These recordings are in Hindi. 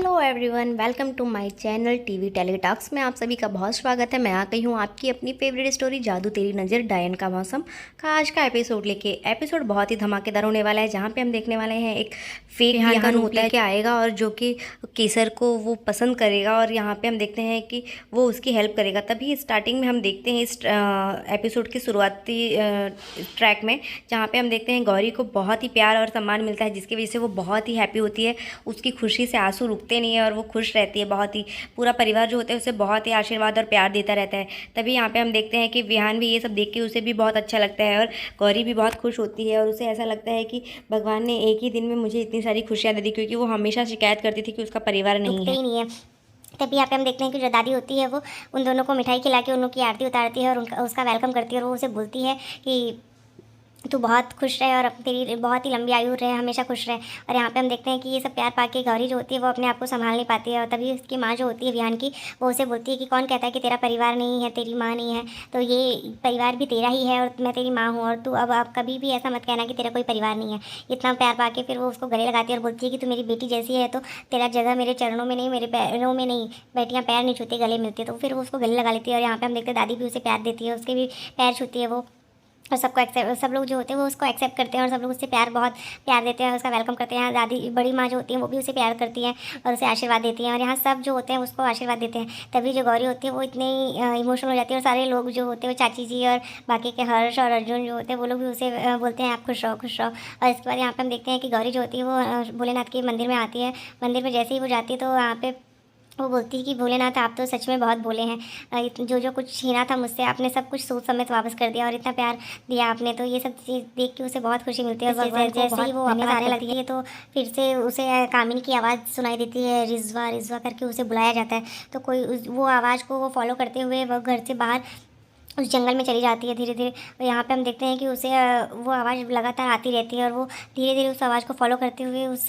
Hello everyone, welcome to my channel TV Tele Talks में आप सभी का बहुत स्वागत है। मैं आ गई हूँ आपकी अपनी फेवरेट स्टोरी जादू तेरी नज़र डायन का मौसम का आज का एपिसोड लेके। एपिसोड बहुत ही धमाकेदार होने वाला है, जहाँ पे हम देखने वाले हैं एक फेक यहाँ रूप लेके आएगा और जो कि केसर को वो पसंद करेगा और यहाँ पे हम देखते हैं कि वो उसकी हेल्प करेगा। तभी स्टार्टिंग में हम देखते हैं इस एपिसोड की शुरुआती ट्रैक में, जहाँ पे हम देखते हैं गौरी को बहुत ही प्यार और सम्मान मिलता है, जिसकी वजह से वो बहुत ही हैप्पी होती है। उसकी खुशी से आंसू रुकते नहीं है और वो खुश रहती है बहुत ही। पूरा परिवार जो होता है उसे बहुत ही आशीर्वाद और प्यार देता रहता है। तभी यहाँ पे हम देखते हैं कि विहान भी ये सब देख के उसे भी बहुत अच्छा लगता है और गौरी भी बहुत खुश होती है और उसे ऐसा लगता है कि भगवान ने एक ही दिन में मुझे इतनी सारी खुशियाँ दे दी, क्योंकि वो हमेशा शिकायत करती थी कि उसका परिवार नहीं है। तभी यहाँ पे हम देखते हैं कि जो दादी होती है वो उन दोनों को मिठाई खिला के उन लोग की आरती उतारती है और उसका वेलकम करती है और वो उसे बोलती है कि तू बहुत खुश रहे और तेरी बहुत ही लंबी आयु रहे, हमेशा खुश रहे। और यहाँ पे हम देखते हैं कि ये सब प्यार पाके गौरी जो होती है वो अपने आप को संभाल नहीं पाती है और तभी उसकी माँ जो होती है विहान की, वो उसे बोलती है कि कौन कहता है कि तेरा परिवार नहीं है, तेरी माँ नहीं है, तो ये परिवार भी तेरा ही है और मैं तेरी माँ हूँ और तू अब कभी भी ऐसा मत कहना कि तेरा कोई परिवार नहीं है। इतना प्यार पाके फिर वो उसको गले लगाती है और बोलती है कि तू मेरी बेटी जैसी है, तो तेरा जगह मेरे चरणों में नहीं, मेरे पैरों में नहीं, बेटियाँ पैर नहीं छूती गले मिलती है। तो फिर वो उसको गले लगा लेती है और यहाँ पे हम देखते हैं दादी भी उसे प्यार देती है, उसके भी पैर छूती है वो और सबको एक्सेप्ट, सब लोग जो होते हैं वो उसको एक्सेप्ट करते हैं और सब लोग उससे बहुत प्यार देते हैं, उसका वेलकम करते हैं। दादी बड़ी माँ जो होती है वो भी उसे प्यार करती हैं और उसे आशीर्वाद देती हैं और यहाँ सब जो होते हैं उसको आशीर्वाद देते हैं। तभी जो गौरी होती है वो इतनी इमोशनल हो जाती है और सारे लोग जो होते हैं वो चाची जी और बाकी के हर्ष और अर्जुन जो होते हैं वो लोग भी उसे बोलते हैं आप खुश रहो खुश रहो। और इसके बाद यहाँ पर हम देखते हैं कि गौरी जो होती है वो भोलेनाथ के मंदिर में आती है। मंदिर में जैसे ही वो जाती है तो वहाँ पे वो बोलती है कि भोलेनाथ आप तो सच में बहुत भोले हैं, जो जो कुछ छीना था मुझसे आपने सब कुछ सोच समेत वापस कर दिया और इतना प्यार दिया आपने, तो ये सब चीज़ देख के उसे बहुत खुशी मिलती है। और जैसे ही वो वापस आने लगती है तो फिर से उसे कामिनी की आवाज़ सुनाई देती है, रिजवा रिजवा करके उसे बुलाया जाता है। तो कोई वो आवाज़ को वो फॉलो करते हुए वो घर से बाहर उस जंगल में चली जाती है धीरे धीरे। और यहाँ पे हम देखते हैं कि उसे वो आवाज़ लगातार आती रहती है और वो धीरे धीरे उस आवाज़ को फॉलो करते हुए उस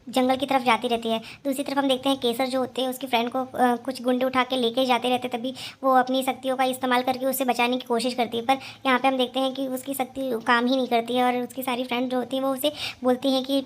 जंगल की तरफ जाती रहती है। दूसरी तरफ हम देखते हैं केसर जो होते हैं उसकी फ्रेंड को कुछ गुंडे उठा के लेके जाते रहते, तभी वो अपनी शक्तियों का इस्तेमाल करके उसे बचाने की कोशिश करती है। पर यहाँ पे हम देखते हैं कि उसकी शक्ति काम ही नहीं करती है और उसकी सारी फ्रेंड जो होती हैं वो उसे बोलती हैं कि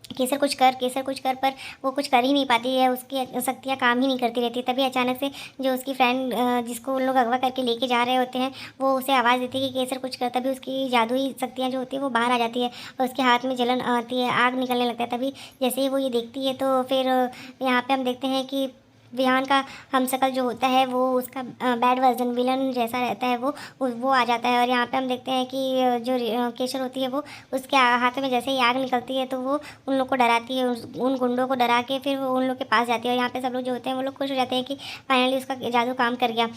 केसर कुछ कर, केसर कुछ कर, पर वो कुछ कर ही नहीं पाती है, उसकी शक्तियाँ काम ही नहीं करती रहती। तभी अचानक से जो उसकी फ्रेंड जिसको उन लोग अगवा करके लेके जा रहे होते हैं वो उसे आवाज़ देती है कि केसर कुछ कर। तभी उसकी जादुई शक्तियाँ जो होती है वो बाहर आ जाती है और उसके हाथ में जलन आती है, आग निकलने लगता है। तभी जैसे ही वो ये देखती है तो फिर यहाँ पर हम देखते हैं कि विहान का हमशक्ल जो होता है वो उसका बैड वर्जन विलन जैसा रहता है, वो आ जाता है। और यहाँ पे हम देखते हैं कि जो केशर होती है वो उसके हाथ में जैसे ही आग निकलती है तो वो उन लोग को डराती है, उन गुंडों को डरा के फिर वो उन लोग के पास जाती है। और यहाँ पे सब लोग जो होते हैं वो लोग खुश हो जाते हैं कि फाइनली उसका जादू काम कर गया।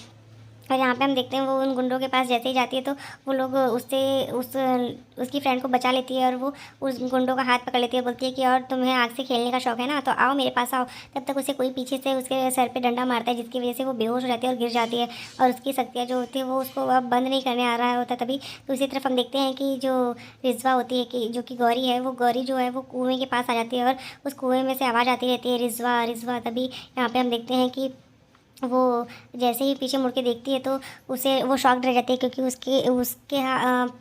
और यहाँ पे हम देखते हैं वो उन गुंडों के पास जैसे ही जाती है तो वो लोग उसकी फ्रेंड को बचा लेती है और वो उस गुंडों का हाथ पकड़ लेती है, बोलती है कि और तुम्हें आग से खेलने का शौक है ना, तो आओ मेरे पास आओ। तब तक उसे कोई पीछे से उसके सर पे डंडा मारता है, जिसकी वजह से वो बेहोश हो जाती है और गिर जाती है और उसकी शक्तियाँ जो होती है वो उसको अब बंद नहीं करने आ रहा होता। तभी दूसरी तरफ हम देखते हैं कि जो रिजवा होती है कि जो कि गौरी है, वो गौरी जो है वो कुएँ के पास आ जाती है और उस कुएँ में से आवाज़ आती रहती है रिजवा रिजवा। तभी यहाँ पर हम देखते हैं कि वो जैसे ही पीछे मुड़ के देखती है तो उसे वो शॉक्ड रह जाती है, क्योंकि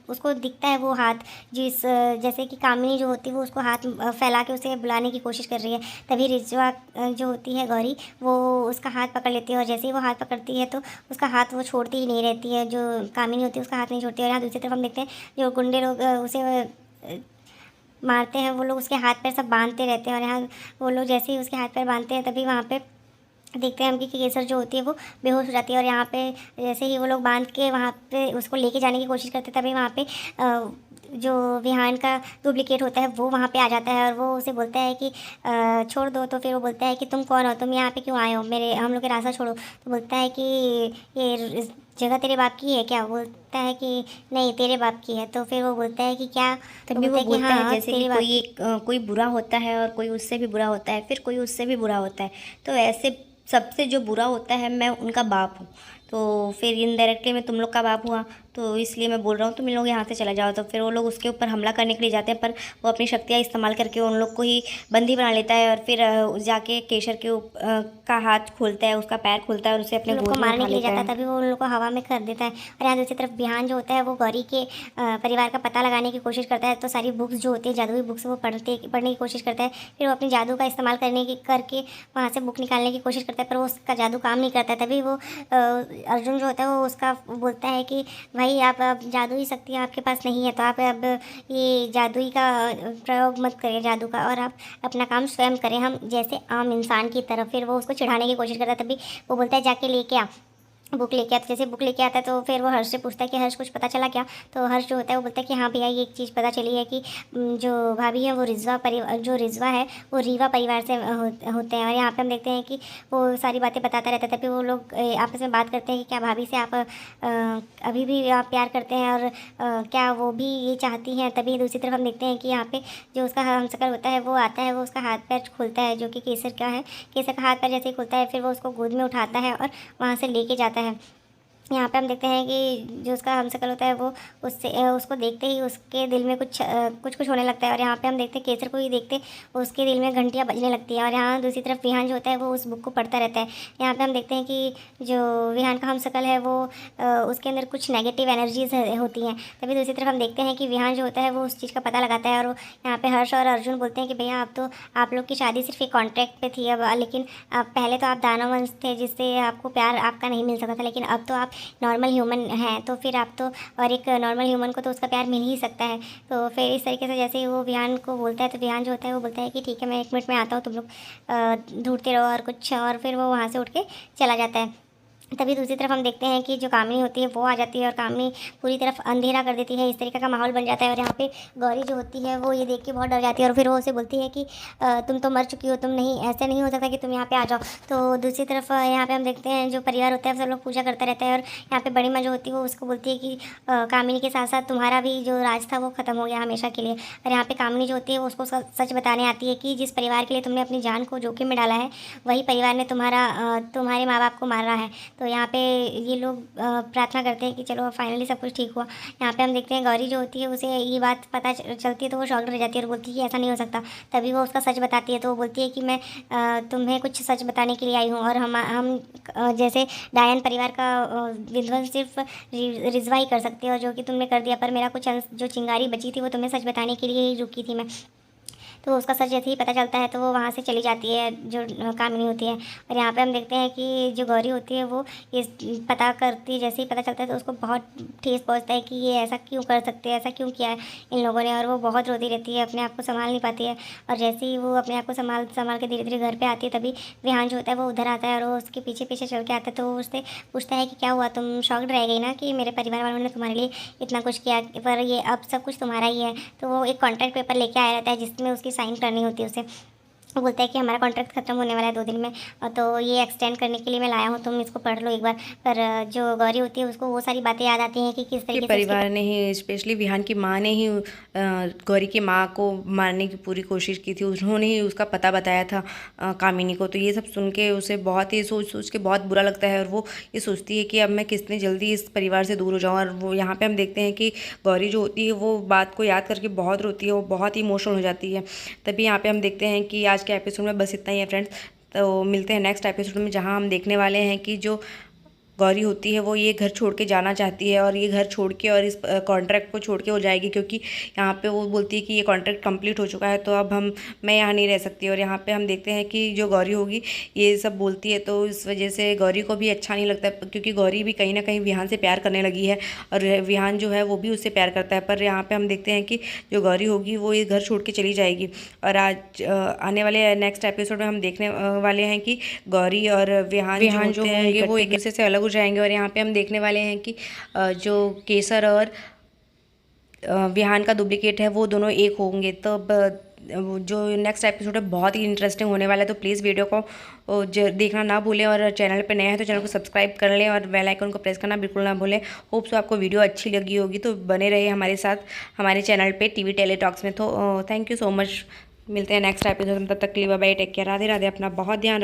उसको दिखता है वो हाथ जैसे कि कामिनी जो होती है वो उसको हाथ फैला के उसे बुलाने की कोशिश कर रही है। तभी रिजवा जो होती है गौरी वो उसका हाथ पकड़ लेती है और जैसे ही वो हाथ पकड़ती है तो उसका हाथ वो छोड़ती ही नहीं रहती है, जो कामिनी होती है उसका हाथ नहीं छोड़ती है। और यहाँ दूसरी तरफ हम देखते हैं जो गुंडे लोग उसे मारते हैं वो लोग उसके हाथ पैर सब बांधते रहते हैं और यहाँ वो लोग जैसे ही उसके हाथ पैर बांधते हैं तभी वहाँ पे देखते हैं हम कि केसर जो होती है वो बेहोश हो जाती है। और यहाँ पे जैसे ही वो लोग बांध के वहाँ पे उसको लेके जाने की कोशिश करते हैं तभी वहाँ पे जो विहान का डुप्लीकेट होता है वो वहाँ पे आ जाता है और वो उसे बोलता है कि छोड़ दो। तो फिर वो बोलता है कि तुम कौन हो, तुम यहाँ पे क्यों आए हो, हम लोग के रास्ता छोड़ो। तो बोलता है कि ये जगह तेरे बाप की है क्या, बोलता है कि नहीं तेरे बाप की है। तो फिर वो बोलता है कि क्या, तभी वो बोलता है जैसे कि कोई बुरा होता है और कोई उससे भी बुरा होता है, फिर कोई उससे भी बुरा होता है, तो ऐसे सबसे जो बुरा होता है मैं उनका बाप हूँ। तो फिर इनडायरेक्टली में तुम लोग का बाप हुआ, तो इसलिए मैं बोल रहा हूँ तुम लोग यहाँ से चला जाओ। तो फिर वो लोग उसके ऊपर हमला करने के लिए जाते हैं, पर वो अपनी शक्तियाँ इस्तेमाल करके उन लोग को ही बंदी बना लेता है और फिर जाके केशर के का हाथ खोलता है, उसका पैर खोलता है और उसे अपने उन लोग गोद को में मारने उठा के लिए लेता जाता है। है, तभी वो उन लोग को हवा में कर देता है। और यहाँ दूसरी तरफ बिहान जो होता है वो गौरी के परिवार का पता लगाने की कोशिश करता है। तो सारी बुक्स जो होती है, जादुई बुक्स, वो पढ़ने की कोशिश करता है। फिर वो अपनी जादू का इस्तेमाल करके वहाँ से बुक निकालने की कोशिश करता है, पर वो उसका जादू काम नहीं करता है। तभी वो अर्जुन जो होता है वो उसका बोलता है कि भाई आप अब जादुई शक्तियाँ आपके पास नहीं है, तो आप अब ये जादुई का प्रयोग मत करिए जादू का, और आप अपना काम स्वयं करें, हम जैसे आम इंसान की तरफ। फिर वो उसको चिढ़ाने की कोशिश करता है, तभी वो बोलता है जाके लेके आ बुक लेके आता। जैसे बुक लेके आता है तो फिर वो हर्ष से पूछता है कि हर्ष कुछ पता चला क्या। तो हर्ष जो होता है वो बोलता है कि हाँ भैया ये एक चीज़ पता चली है कि जो भाभी है वो रिजवा है वो रीवा परिवार से होते हैं। और यहाँ पे हम देखते हैं कि वो सारी बातें बताता रहता है। तभी वो लोग आपस में बात करते हैं कि क्या भाभी से आप अभी भी आप प्यार करते हैं, और क्या वो भी ये चाहती हैं। तभी दूसरी तरफ हम देखते हैं कि यहाँ पे जो उसका हमशक्ल होता है वो आता है, वो उसका हाथ पैर खोलता है, जो कि केसर का है। केसर का हाथ पैर जैसे ही खोलता है, फिर वो उसको गोद में उठाता है और वहाँ से लेके जाता है। यहाँ पे हम देखते हैं कि जो उसका हमशक्ल होता है वो उसको देखते ही उसके दिल में कुछ होने लगता है। और यहाँ पे हम देखते हैं केसर को ही देखते उसके दिल में घंटियाँ बजने लगती हैं। और यहाँ दूसरी तरफ विहान जो होता है वो उस बुक को पढ़ता रहता है। यहाँ पे हम देखते हैं कि जो विहान का हमशक्ल है वो उसके अंदर कुछ नेगेटिव एनर्जीज होती हैं। तभी दूसरी तरफ हम देखते हैं कि विहान जो होता है वो उस चीज़ का पता लगाता है, और यहाँ पे हर्ष और अर्जुन बोलते हैं कि भैया आप लोग की शादी सिर्फ एक कॉन्ट्रैक्ट पे थी, अब लेकिन पहले तो आप दानव वंश थे जिससे आपको प्यार आपका नहीं मिल सकता था, लेकिन अब तो आप नॉर्मल ह्यूमन हैं, तो फिर आप तो, और एक नॉर्मल ह्यूमन को तो उसका प्यार मिल ही सकता है। तो फिर इस तरीके से जैसे ही वो विहान को बोलता है, तो विहान जो होता है वो बोलता है कि ठीक है मैं 1 मिनट में आता हूँ, तुम लोग ढूंढते रहो और कुछ, और फिर वो वहाँ से उठ के चला जाता है। तभी दूसरी तरफ हम देखते हैं कि जो कामिनी होती है वो आ जाती है, और कामिनी पूरी तरफ अंधेरा कर देती है। इस तरीके का माहौल बन जाता है। और यहाँ पे गौरी जो होती है वो ये देख के बहुत डर जाती है, और फिर वो उसे बोलती है कि तुम तो मर चुकी हो, तुम नहीं, ऐसे नहीं हो सकता कि तुम यहाँ पे आ जाओ। तो दूसरी तरफ यहाँ पे हम देखते हैं जो परिवार होता है सब लोग पूजा करता रहता है। और यहाँ पे बड़ी माँ जो होती है वो उसको बोलती है कि कामिनी के साथ साथ तुम्हारा भी जो राज था वो ख़त्म हो गया हमेशा के लिए। और यहाँ पे कामिनी जो होती है वो उसको सच बताने आती है कि जिस परिवार के लिए तुमने अपनी जान को जोखिम में डाला है, वही परिवार ने तुम्हारे माँ बाप को मारा है। तो यहाँ पे ये लोग प्रार्थना करते हैं कि चलो फाइनली सब कुछ ठीक हुआ। यहाँ पे हम देखते हैं गौरी जो होती है उसे ये बात पता चलती है, तो वो शॉक्ड रह जाती है और बोलती है कि ऐसा नहीं हो सकता। तभी वो उसका सच बताती है, तो वो बोलती है कि मैं तुम्हें कुछ सच बताने के लिए आई हूँ, और हम जैसे डायन परिवार का विध्वंस सिर्फ रिजवा ही कर सकती है, और जो कि तुमने कर दिया, पर मेरा कुछ अंश जो चिंगारी बची थी वो तुम्हें सच बताने के लिए ही रुकी थी मैं। तो उसका सच जैसे ही पता चलता है तो वो वहाँ से चली जाती है जो कामिनी होती है। और यहाँ पे हम देखते हैं कि जो गौरी होती है वो ये पता करती है, जैसे ही पता चलता है तो उसको बहुत ठेस पहुँचता है कि ये ऐसा क्यों कर सकते हैं, ऐसा क्यों किया है इन लोगों ने। और वो बहुत रोती रहती है, अपने आप को संभाल नहीं पाती है। और जैसे ही वो अपने आप को संभाल के धीरे धीरे घर पर आती है, तभी विहान जो होता है वो उधर आता है और वो उसके पीछे पीछे चल के आता है। तो वो उससे पूछता है कि क्या हुआ, तुम शॉक्ड रह गई ना कि मेरे परिवार वालों ने तुम्हारे लिए इतना कुछ किया, पर ये अब सब कुछ तुम्हारा ही है। तो वो एक कॉन्ट्रैक्ट पेपर लेके आया रहता है जिसमें उसकी साइन करनी होती है उसे। वो बोलता है कि हमारा कॉन्ट्रैक्ट खत्म होने वाला है 2 दिन में, और तो ये एक्सटेंड करने के लिए मैं लाया हूँ, तुम इसको पढ़ लो एक बार। पर जो गौरी होती है उसको वो सारी बातें याद आती हैं कि किस के तरीके से परिवार ने ही, स्पेशली विहान की माँ ने ही गौरी की माँ को मारने की पूरी कोशिश की थी, उन्होंने ही उसका पता बताया था कामिनी को। तो ये सब सुन के उसे बहुत ही सोच के बहुत बुरा लगता है, और वो ये सोचती है कि अब मैं कितनी जल्दी इस परिवार से दूर हो जाऊँ। और वो यहाँ पे हम देखते हैं कि गौरी जो होती है वो बात को याद करके बहुत रोती है, वो बहुत ही इमोशनल हो जाती है। तभी यहाँ पे हम देखते हैं कि आज के एपिसोड में बस इतना ही है फ्रेंड्स। तो मिलते हैं नेक्स्ट एपिसोड में, जहाँ हम देखने वाले हैं कि जो गौरी होती है वो ये घर छोड़ के जाना चाहती है, और ये घर छोड़ के और इस कॉन्ट्रैक्ट को छोड़ के हो जाएगी, क्योंकि यहाँ पे वो बोलती है कि ये कॉन्ट्रैक्ट कंप्लीट हो चुका है, तो अब मैं यहाँ नहीं रह सकती। और यहाँ पे हम देखते हैं कि जो गौरी होगी ये सब बोलती है, तो इस वजह से गौरी को भी अच्छा नहीं लगता, क्योंकि गौरी भी कहीं ना कहीं विहान से प्यार करने लगी है, और विहान जो है वो भी उससे प्यार करता है। पर यहाँ पर हम देखते हैं कि जो गौरी होगी वो ये घर छोड़ के चली जाएगी। और आज आने वाले नेक्स्ट एपिसोड में हम देखने वाले हैं कि गौरी और विहान जो होंगे वो एक दूसरे से अलग जाएंगे। और यहाँ पे हम देखने वाले हैं कि जो केसर और विहान का डुप्लीकेट है वो दोनों एक होंगे। तो जो नेक्स्ट एपिसोड है बहुत ही इंटरेस्टिंग होने वाला है, तो प्लीज़ वीडियो को देखना ना भूलें, और चैनल पे नए हैं तो चैनल को सब्सक्राइब कर लें और बेल आइकन को प्रेस करना बिल्कुल ना भूलें। होप सो आपको वीडियो अच्छी लगी होगी, तो बने रहिए हमारे साथ हमारे चैनल पे टीवी टेली टॉक्स में। तो थैंक यू सो मच, मिलते हैं नेक्स्ट एपिसोड में, तब तक के लिए bye bye, take care, Radhe Radhe, अपना बहुत ध्यान